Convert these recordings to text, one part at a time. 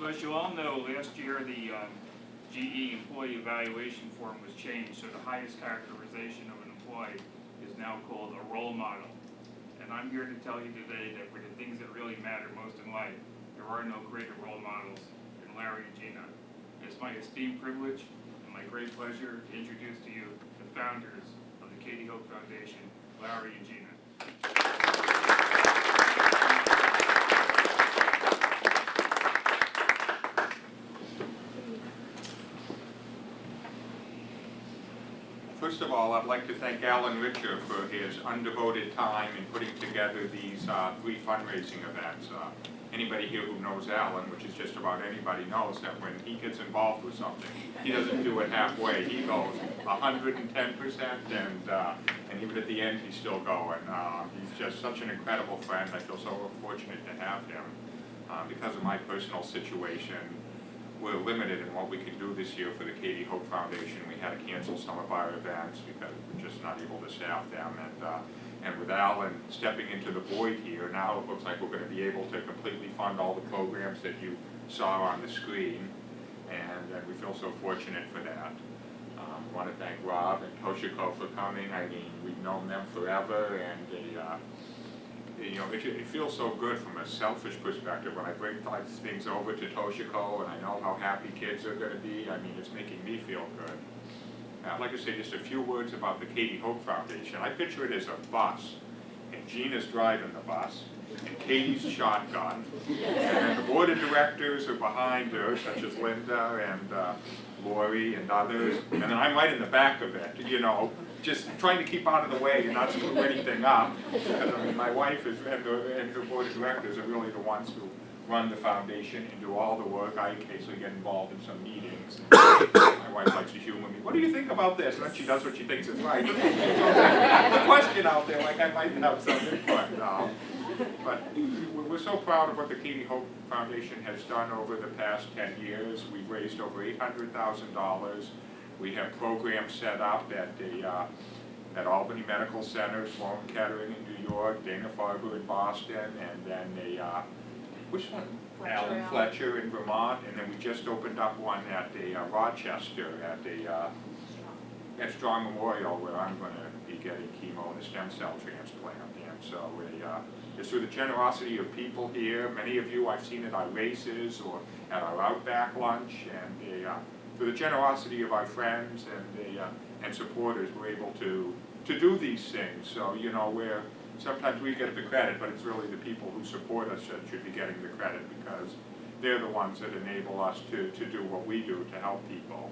So as you all know, last year the GE employee evaluation form was changed, so the highest characterization of an employee is now called a role model. And I'm here to tell you today that for the things that really matter most in life, there are no greater role models than Larry and Gina. It's my esteemed privilege and my great pleasure to introduce to you the founders of the Catie Hoch Foundation, Larry and Gina. First of all, I'd like to thank Alan Richer for his undevoted time in putting together these 3 fundraising events. Anybody here who knows Alan, which is just about anybody, knows that when he gets involved with something, he doesn't do it halfway. He goes 110%, and even at the end, he's still going. He's just such an incredible friend. I feel so fortunate to have him. Because of my personal situation, we're limited in what we can do this year for the Catie Hoch Foundation. We had to cancel some of our events because we're just not able to staff them. And with Alan stepping into the void here, now it looks like we're going to be able to completely fund all the programs that you saw on the screen. And we feel so fortunate for that. I want to thank Rob and Toshiko for coming. I mean, we've known them forever, and you know, it feels so good from a selfish perspective when I bring things over to Toshiko and I know how happy kids are going to be. I mean, it's making me feel good. I'd like to say just a few words about the Catie Hoch Foundation. I picture it as a bus, and Gina's driving the bus, and Katie's shotgun, and the board of directors are behind her, such as Linda and Lori and others, and then I'm right in the back of it, you know, just trying to keep out of the way and not screw anything up. Because I mean, my wife and her board of directors are really the ones who run the foundation and do all the work. I occasionally get involved in some meetings. My wife likes to humor me. What do you think about this? And then she does what she thinks is right. So the question out there, like I might have some input. But we're so proud of what the Catie Hoch Foundation has done over the past 10 years. We've raised over $800,000. We have programs set up at Albany Medical Center, Sloan Kettering in New York, Dana-Farber in Boston, and then which one? Alan Fletcher in Vermont, and then we just opened up one at Rochester at Strong Memorial, where I'm going to be getting chemo and a stem cell transplant. And so it's through the generosity of people here. Many of you I've seen at our races or at our Outback lunch, and through the generosity of our friends and supporters, we're able to do these things. So, you know, sometimes we get the credit, but it's really the people who support us that should be getting the credit, because they're the ones that enable us to do what we do to help people.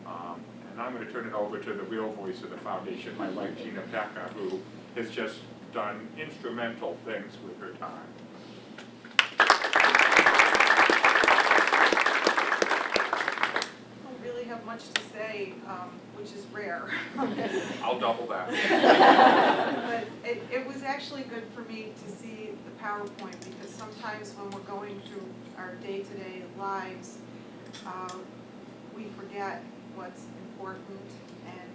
And I'm going to turn it over to the real voice of the foundation, my wife Gina Pekka, who has just done instrumental things with her time. Have much to say, which is rare. I'll double that. But it was actually good for me to see the PowerPoint, because sometimes when we're going through our day-to-day lives, we forget what's important, and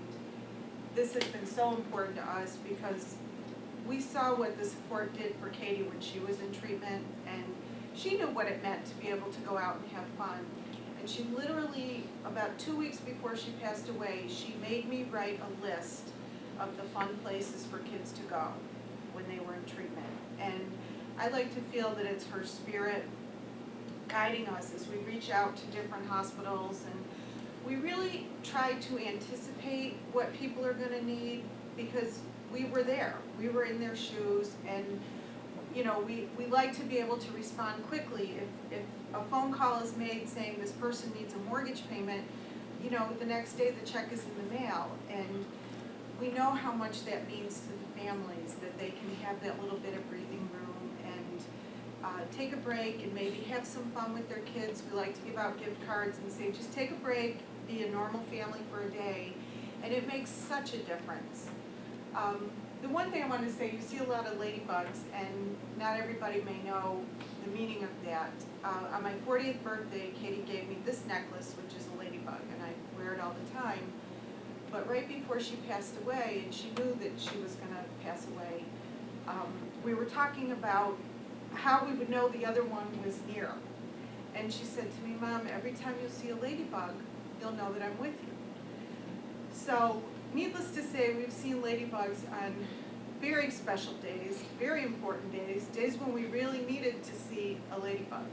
this has been so important to us because we saw what the support did for Catie when she was in treatment, and she knew what it meant to be able to go out and have fun. And she literally, about 2 weeks before she passed away, she made me write a list of the fun places for kids to go when they were in treatment. And I like to feel that it's her spirit guiding us as we reach out to different hospitals, and we really try to anticipate what people are going to need, because we were there. We were in their shoes, and you know, we like to be able to respond quickly. If a phone call is made saying this person needs a mortgage payment, you know, the next day the check is in the mail. And we know how much that means to the families, that they can have that little bit of breathing room and take a break and maybe have some fun with their kids. We like to give out gift cards and say, just take a break, be a normal family for a day. And it makes such a difference. The one thing I want to say, you see a lot of ladybugs, and not everybody may know the meaning of that. On my 40th birthday, Catie gave me this necklace, which is a ladybug, and I wear it all the time. But right before she passed away, and she knew that she was going to pass away, we were talking about how we would know the other one was near. And she said to me, Mom, every time you see a ladybug, you'll know that I'm with you. So, needless to say, we've seen ladybugs on very special days, very important days, days when we really needed to see a ladybug.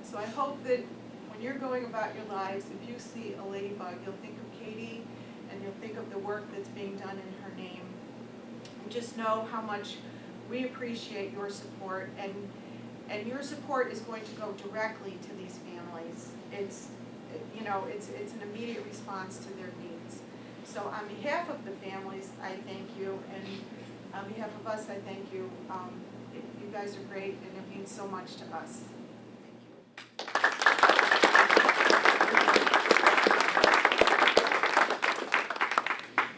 So I hope that when you're going about your lives, if you see a ladybug, you'll think of Catie and you'll think of the work that's being done in her name. And just know how much we appreciate your support, and your support is going to go directly to these families. It's an immediate response to their needs. So on behalf of the families, I thank you, and on behalf of us, I thank you. You guys are great, and it means so much to us.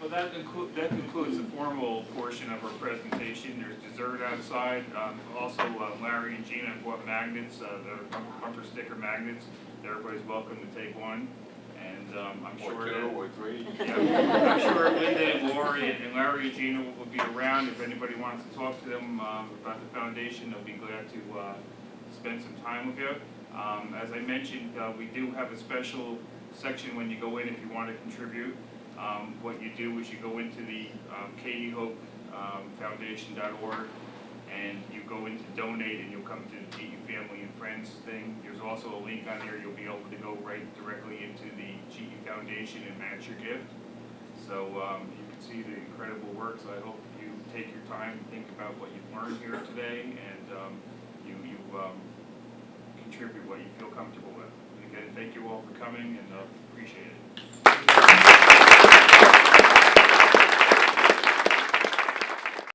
Well, that concludes the formal portion of our presentation. There's dessert outside. Also, Larry and Gina have bought magnets, the bumper sticker magnets. Everybody's welcome to take one. And I'm sure Or two, or three. Yeah, I'm sure Linda and Lori and Larry and Gina will be around. If anybody wants to talk to them about the foundation, they'll be glad to spend some time with you. As I mentioned, we do have a special section when you go in if you want to contribute. What you do is you go into the Catie Hoch foundation.org and you go into donate, and you'll come to the GE Family and Friends thing. There's also a link on there. You'll be able to go right directly into the GE Foundation and match your gift. So you can see the incredible work. So I hope you take your time and think about what you've learned here today, and you contribute what you feel comfortable with. And again, thank you all for coming, and appreciate it.